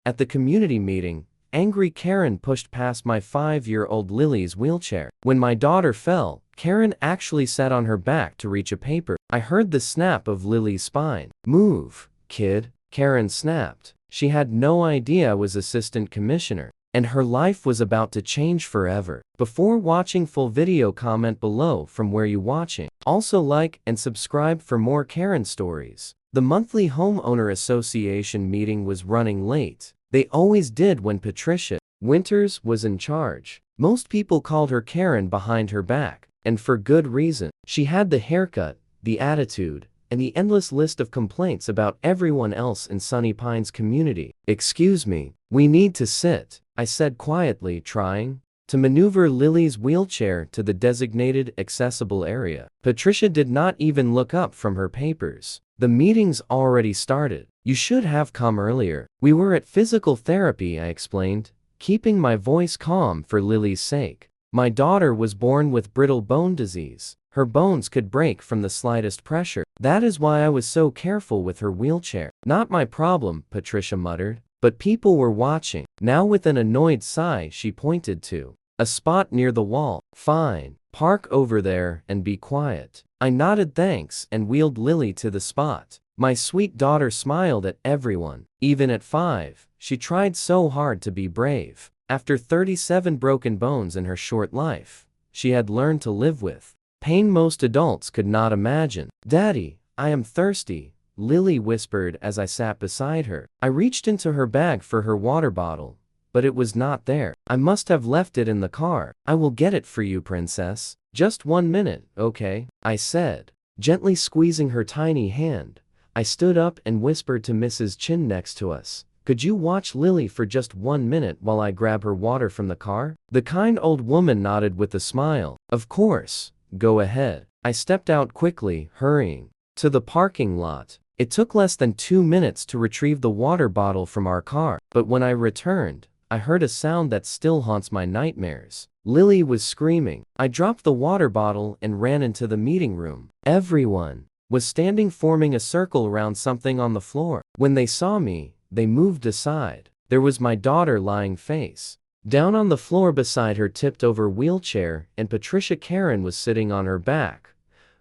At the community meeting, angry Karen pushed past my 5-year-old Lily's wheelchair. When my daughter fell, Karen actually sat on her back to reach a paper. I heard the snap of Lily's spine. "Move, kid," Karen snapped. She had no idea I was assistant commissioner, and her life was about to change forever. Before watching full video, comment below from where you watching. Also like and subscribe for more Karen stories. The monthly homeowner association meeting was running late. They always did when Patricia Winters was in charge. Most people called her Karen behind her back, and for good reason. She had the haircut, the attitude, and the endless list of complaints about everyone else in Sunny Pines community. "Excuse me, we need to sit," I said quietly, trying to maneuver Lily's wheelchair to the designated accessible area. Patricia did not even look up from her papers. "The meeting's already started. You should have come earlier." "We were at physical therapy," I explained, keeping my voice calm for Lily's sake. "My daughter was born with brittle bone disease. Her bones could break from the slightest pressure. That is why I was so careful with her wheelchair." "Not my problem," Patricia muttered. But people were watching. Now with an annoyed sigh she pointed to a spot near the wall. "Fine, park over there and be quiet." I nodded thanks and wheeled Lily to the spot. My sweet daughter smiled at everyone. Even at 5, she tried so hard to be brave. After 37 broken bones in her short life, she had learned to live with pain most adults could not imagine. "Daddy, I am thirsty," Lily whispered as I sat beside her. I reached into her bag for her water bottle, but it was not there. "I must have left it in the car." "I will get it for you, princess. Just 1 minute, okay?" I said, gently squeezing her tiny hand. I stood up and whispered to Mrs. Chin next to us, "Could you watch Lily for just 1 minute while I grab her water from the car?" The kind old woman nodded with a smile. "Of course, go ahead." I stepped out quickly, hurrying to the parking lot. It took less than 2 minutes to retrieve the water bottle from our car, but when I returned, I heard a sound that still haunts my nightmares. Lily was screaming. I dropped the water bottle and ran into the meeting room. Everyone was standing forming a circle around something on the floor. When they saw me, they moved aside. There was my daughter lying face down on the floor beside her tipped-over wheelchair, and Patricia Karen was sitting on her back,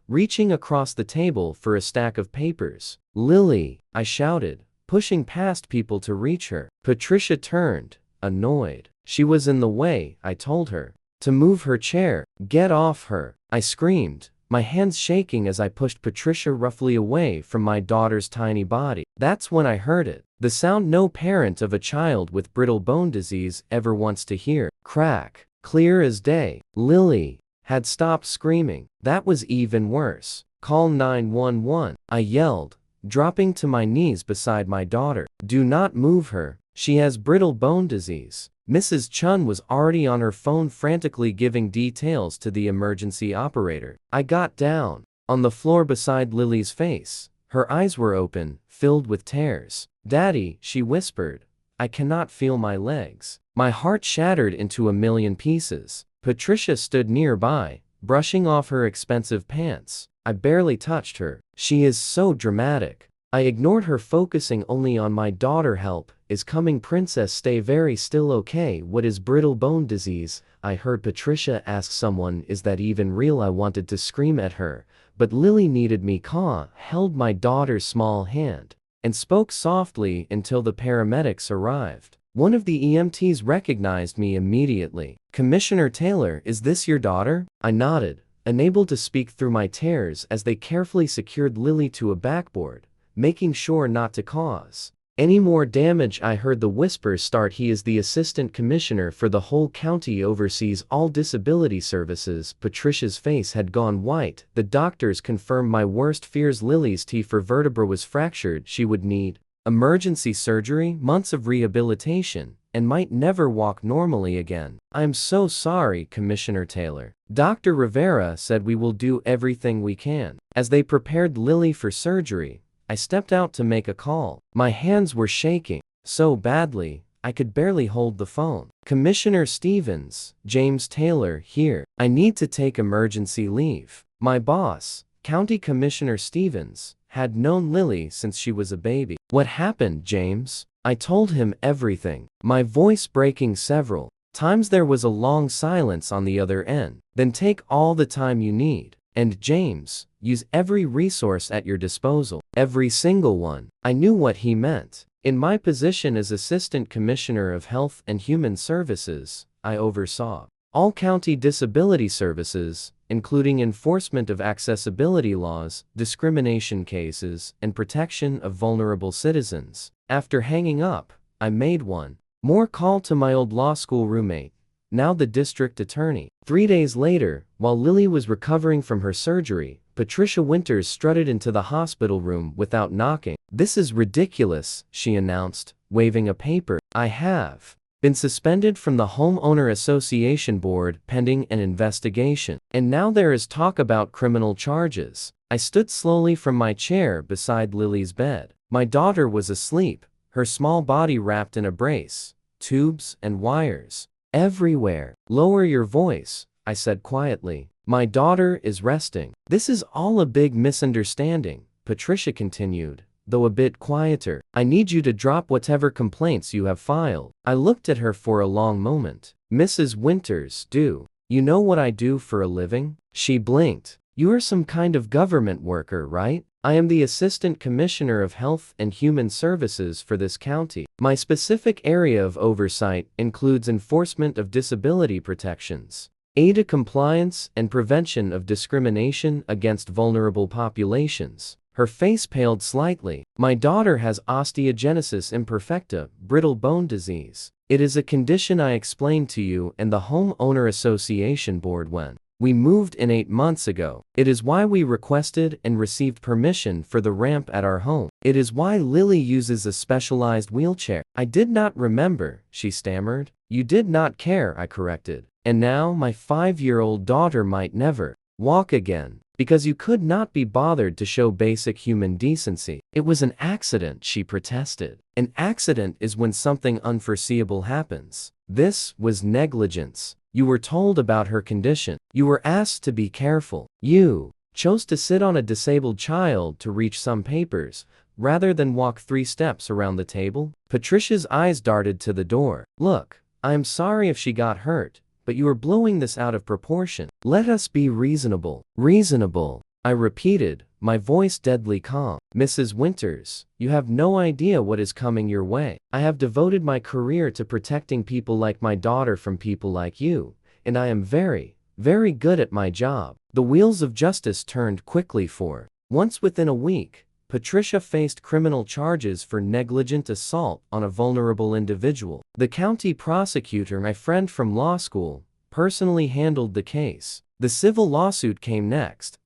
reaching across the table for a stack of papers. "Lily," I shouted, pushing past people to reach her. Patricia turned, annoyed. She was in the way. I told her to move her chair. "Get off her," I screamed, my hands shaking as I pushed Patricia roughly away from my daughter's tiny body. That's when I heard it. The sound no parent of a child with brittle bone disease ever wants to hear. Crack. Clear as day. Lily had stopped screaming. That was even worse. "Call 911, I yelled, dropping to my knees beside my daughter. "Do not move her. She has brittle bone disease." Mrs. Chun was already on her phone frantically giving details to the emergency operator. I got down on the floor beside Lily's face. Her eyes were open, filled with tears. "Daddy," she whispered, "I cannot feel my legs." My heart shattered into a million pieces. Patricia stood nearby, brushing off her expensive pants. I barely touched her. "She is so dramatic." I ignored her, focusing only on my daughter. "Help is coming, princess. Stay very still, okay?" "What is brittle bone disease?" I heard Patricia ask someone. "Is that even real?" I wanted to scream at her, but Lily needed me calm, held my daughter's small hand, and spoke softly until the paramedics arrived. One of the EMTs recognized me immediately. "Commissioner Taylor, is this your daughter?" I nodded, unable to speak through my tears as they carefully secured Lily to a backboard, making sure not to cause any more damage. I heard the whispers start. "He is the assistant commissioner for the whole county, oversees all disability services." Patricia's face had gone white. "The doctors confirmed my worst fears. Lily's T4 vertebra was fractured. She would need emergency surgery, months of rehabilitation, and might never walk normally again." "I'm so sorry, Commissioner Taylor. Dr. Rivera said we will do everything we can." As they prepared Lily for surgery, I stepped out to make a call. My hands were shaking so badly, I could barely hold the phone. "Commissioner Stevens, James Taylor here. I need to take emergency leave." My boss, County Commissioner Stevens, had known Lily since she was a baby. "What happened, James?" I told him everything, my voice breaking several times. There was a long silence on the other end. Then take all the time you need. And James, use every resource at your disposal. Every single one. I knew what he meant. In my position as Assistant Commissioner of Health and Human Services, I oversaw all county disability services, including enforcement of accessibility laws, discrimination cases, and protection of vulnerable citizens. After hanging up, I made one more call to my old law school roommate, now the district attorney. 3 days later, while Lily was recovering from her surgery, Patricia Winters strutted into the hospital room without knocking. "This is ridiculous," she announced, waving a paper. "I have been suspended from the Homeowner Association Board pending an investigation. And now there is talk about criminal charges." I stood slowly from my chair beside Lily's bed. My daughter was asleep, her small body wrapped in a brace, tubes and wires everywhere. "Lower your voice," I said quietly. "My daughter is resting." "This is all a big misunderstanding," Patricia continued, though a bit quieter. "I need you to drop whatever complaints you have filed." I looked at her for a long moment. "Mrs. Winters, do you know what I do for a living?" She blinked. "You are some kind of government worker, right?" "I am the Assistant Commissioner of Health and Human Services for this county. My specific area of oversight includes enforcement of disability protections, aid to compliance, and prevention of discrimination against vulnerable populations." Her face paled slightly. "My daughter has osteogenesis imperfecta, brittle bone disease. It is a condition I explained to you and the Homeowner Association Board when we moved in 8 months ago. It is why we requested and received permission for the ramp at our home. It is why Lily uses a specialized wheelchair." "I did not remember," she stammered. "You did not care," I corrected. "And now my 5-year-old daughter might never walk again, because you could not be bothered to show basic human decency." "It was an accident," she protested. "An accident is when something unforeseeable happens. This was negligence. You were told about her condition. You were asked to be careful. You chose to sit on a disabled child to reach some papers, rather than walk 3 steps around the table." Patricia's eyes darted to the door. "Look, I am sorry if she got hurt, but you are blowing this out of proportion. Let us be reasonable." "Reasonable," I repeated, my voice deadly calm. "Mrs. Winters, you have no idea what is coming your way. I have devoted my career to protecting people like my daughter from people like you, and I am very, very good at my job." The wheels of justice turned quickly for once within a week. Patricia faced criminal charges for negligent assault on a vulnerable individual. The county prosecutor, my friend from law school, personally handled the case. The civil lawsuit came next,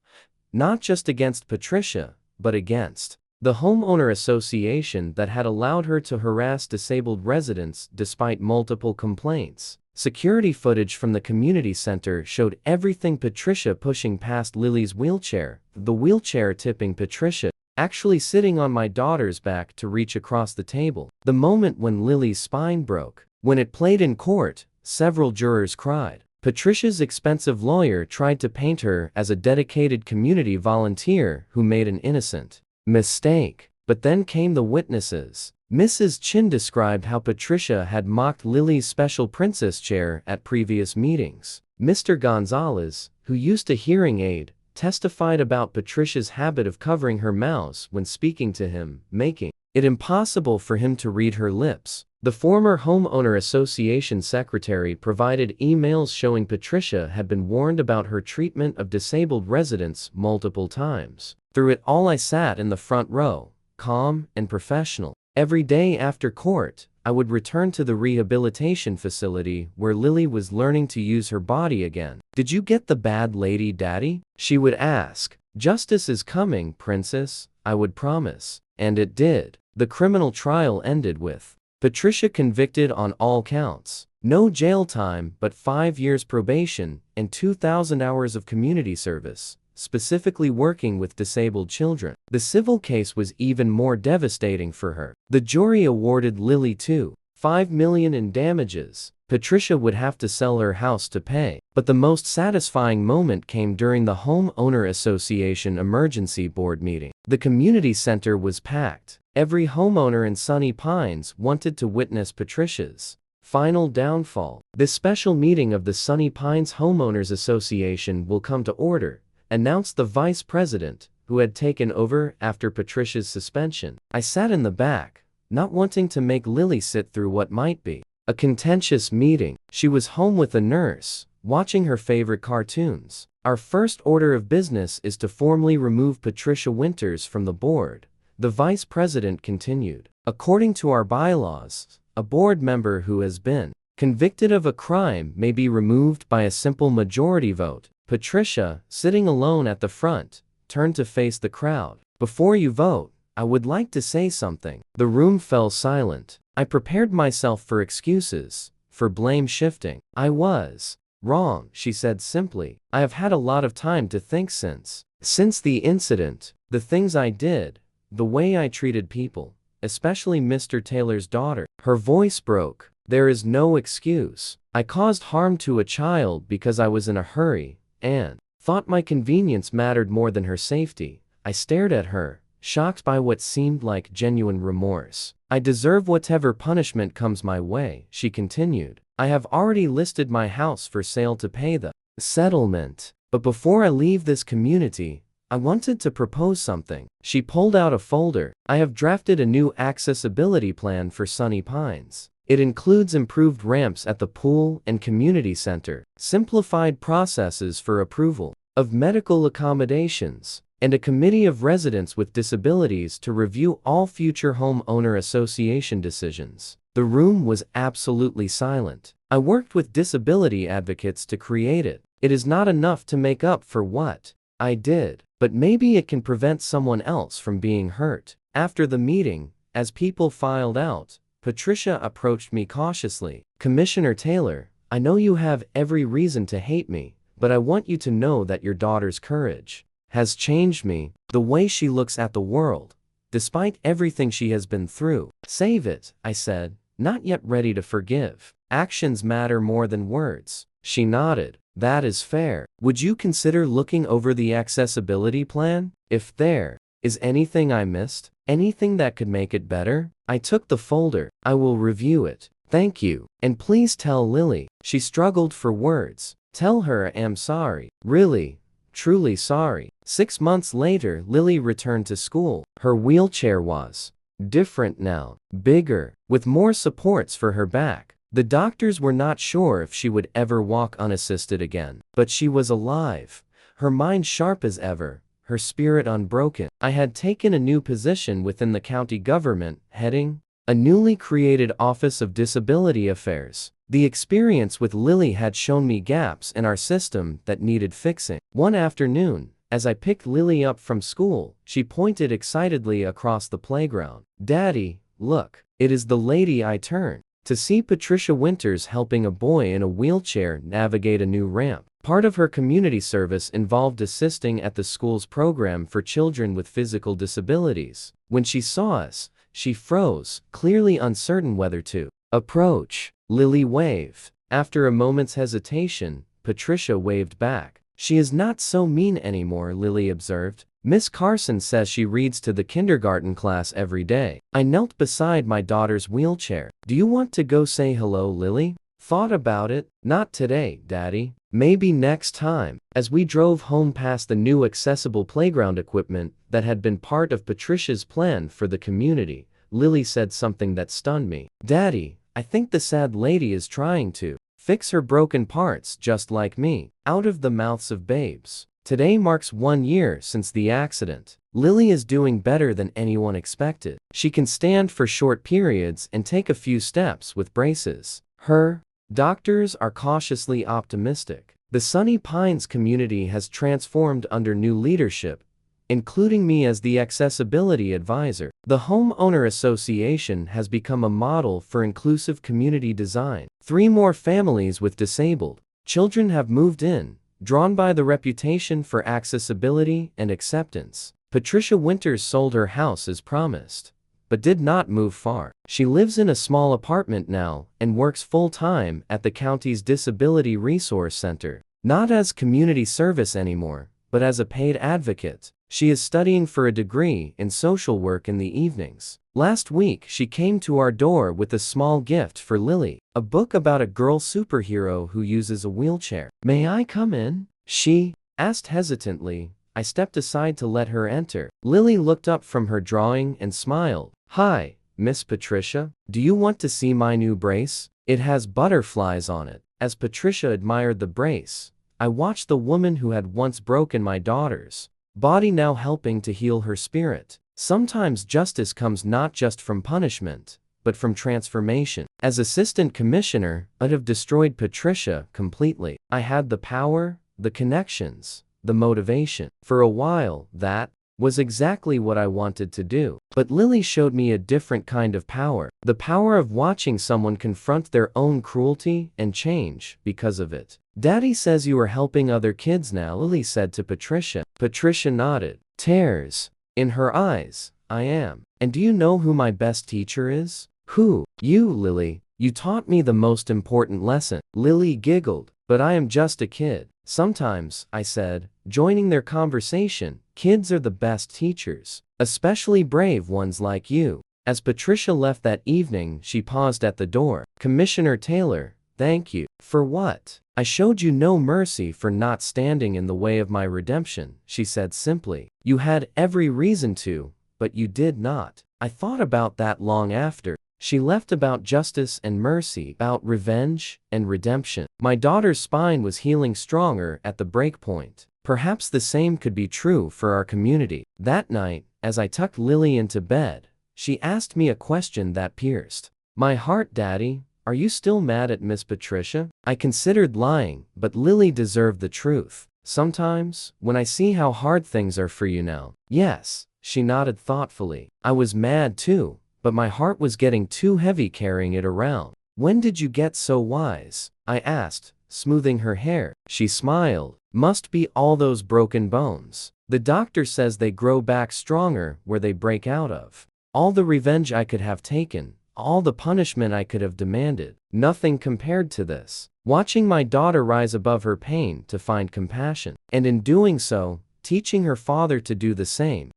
not just against Patricia, but against the homeowner association that had allowed her to harass disabled residents despite multiple complaints. Security footage from the community center showed everything: Patricia pushing past Lily's wheelchair, the wheelchair tipping Patricia, actually sitting on my daughter's back to reach across the table. The moment when Lily's spine broke. When it played in court, several jurors cried. Patricia's expensive lawyer tried to paint her as a dedicated community volunteer who made an innocent mistake. But then came the witnesses. Mrs. Chin described how Patricia had mocked Lily's special princess chair at previous meetings. Mr. Gonzalez, who used a hearing aid, testified about Patricia's habit of covering her mouse when speaking to him, making it impossible for him to read her lips. The former homeowner association secretary provided emails showing Patricia had been warned about her treatment of disabled residents multiple times. Through it all, I sat in the front row, calm and professional. Every day after court, I would return to the rehabilitation facility where Lily was learning to use her body again. "Did you get the bad lady, Daddy?" she would ask. "Justice is coming, Princess," I would promise. And it did. The criminal trial ended with Patricia convicted on all counts. No jail time, but 5 years probation and 2,000 hours of community service, specifically working with disabled children. The civil case was even more devastating for her. The jury awarded Lily $2.5 million in damages. Patricia would have to sell her house to pay. But the most satisfying moment came during the Homeowner Association Emergency Board meeting. The community center was packed. Every homeowner in Sunny Pines wanted to witness Patricia's final downfall. This special meeting of the Sunny Pines Homeowners Association will come to order, announced the vice president, who had taken over after Patricia's suspension. I sat in the back, not wanting to make Lily sit through what might be a contentious meeting. She was home with a nurse, watching her favorite cartoons. Our first order of business is to formally remove Patricia Winters from the board, the vice president continued. According to our bylaws, a board member who has been convicted of a crime may be removed by a simple majority vote. Patricia, sitting alone at the front, turned to face the crowd. Before you vote, I would like to say something. The room fell silent. I prepared myself for excuses, for blame shifting. I was wrong, she said simply. I have had a lot of time to think since the incident, the things I did, the way I treated people, especially Mr. Taylor's daughter. Her voice broke. There is no excuse. I caused harm to a child because I was in a hurry, and thought my convenience mattered more than her safety. I stared at her, shocked by what seemed like genuine remorse. I deserve whatever punishment comes my way, she continued. I have already listed my house for sale to pay the settlement. But before I leave this community, I wanted to propose something. She pulled out a folder. I have drafted a new accessibility plan for Sunny Pines. It includes improved ramps at the pool and community center, simplified processes for approval of medical accommodations, and a committee of residents with disabilities to review all future homeowner association decisions. The room was absolutely silent. I worked with disability advocates to create it. It is not enough to make up for what I did, but maybe it can prevent someone else from being hurt. After the meeting, as people filed out, Patricia approached me cautiously. Commissioner Taylor, I know you have every reason to hate me, but I want you to know that your daughter's courage has changed me, the way she looks at the world, despite everything she has been through. Save it, I said, not yet ready to forgive. Actions matter more than words. She nodded. That is fair. Would you consider looking over the accessibility plan? If there is anything I missed, anything that could make it better? I took the folder. I will review it. Thank you. And please tell Lily. She struggled for words. Tell her I am sorry. Really, truly sorry. 6 months later, Lily returned to school. Her wheelchair was different now, bigger, with more supports for her back. The doctors were not sure if she would ever walk unassisted again. But she was alive, her mind sharp as ever, her spirit unbroken. I had taken a new position within the county government, heading a newly created Office of Disability Affairs. The experience with Lily had shown me gaps in our system that needed fixing. One afternoon, as I picked Lily up from school, she pointed excitedly across the playground. Daddy, look, it is the lady I turned to see. Patricia Winters helping a boy in a wheelchair navigate a new ramp. Part of her community service involved assisting at the school's program for children with physical disabilities. When she saw us, she froze, clearly uncertain whether to approach. Lily waved. After a moment's hesitation, Patricia waved back. She is not so mean anymore, Lily observed. Miss Carson says she reads to the kindergarten class every day. I knelt beside my daughter's wheelchair. Do you want to go say hello, Lily? Thought about it. Not today, Daddy. Maybe next time. As we drove home past the new accessible playground equipment that had been part of Patricia's plan for the community, Lily said something that stunned me. Daddy, I think the sad lady is trying to fix her broken parts just like me. Out of the mouths of babes. Today marks 1 year since the accident. Lily is doing better than anyone expected. She can stand for short periods and take a few steps with braces. Her doctors are cautiously optimistic. The Sunny Pines community has transformed under new leadership, including me as the accessibility advisor. The Homeowner Association has become a model for inclusive community design. 3 more families with disabled children have moved in, drawn by the reputation for accessibility and acceptance. Patricia Winters sold her house as promised, but did not move far. She lives in a small apartment now and works full-time at the county's Disability Resource Center, not as community service anymore, but as a paid advocate. She is studying for a degree in social work in the evenings. Last week she came to our door with a small gift for Lily, a book about a girl superhero who uses a wheelchair. May I come in? She asked hesitantly. I stepped aside to let her enter. Lily looked up from her drawing and smiled. Hi, Miss Patricia. Do you want to see my new brace? It has butterflies on it. As Patricia admired the brace, I watched the woman who had once broken my daughter's body now helping to heal her spirit. Sometimes justice comes not just from punishment, but from transformation. As assistant commissioner, I'd have destroyed Patricia completely. I had the power, the connections, the motivation. For a while, that was exactly what I wanted to do. But Lily showed me a different kind of power. The power of watching someone confront their own cruelty and change because of it. Daddy says you are helping other kids now, Lily said to Patricia. Patricia nodded. Tears in her eyes. I am. And do you know who my best teacher is? Who? You, Lily. You taught me the most important lesson. Lily giggled. But I am just a kid. Sometimes, I said, joining their conversation, kids are the best teachers. Especially brave ones like you. As Patricia left that evening, she paused at the door. Commissioner Taylor, thank you. For what? I showed you no mercy for not standing in the way of my redemption, she said simply. You had every reason to, but you did not. I thought about that long after. She left about justice and mercy, about revenge and redemption. My daughter's spine was healing stronger at the break point. Perhaps the same could be true for our community. That night, as I tucked Lily into bed, she asked me a question that pierced my heart. Daddy, are you still mad at Miss Patricia? I considered lying, but Lily deserved the truth. Sometimes, when I see how hard things are for you now. Yes, she nodded thoughtfully. I was mad too, but my heart was getting too heavy carrying it around. When did you get so wise? I asked, smoothing her hair. She smiled. Must be all those broken bones. The doctor says they grow back stronger where they break out of. All the revenge I could have taken, all the punishment I could have demanded, nothing compared to this. Watching my daughter rise above her pain to find compassion, and in doing so, teaching her father to do the same.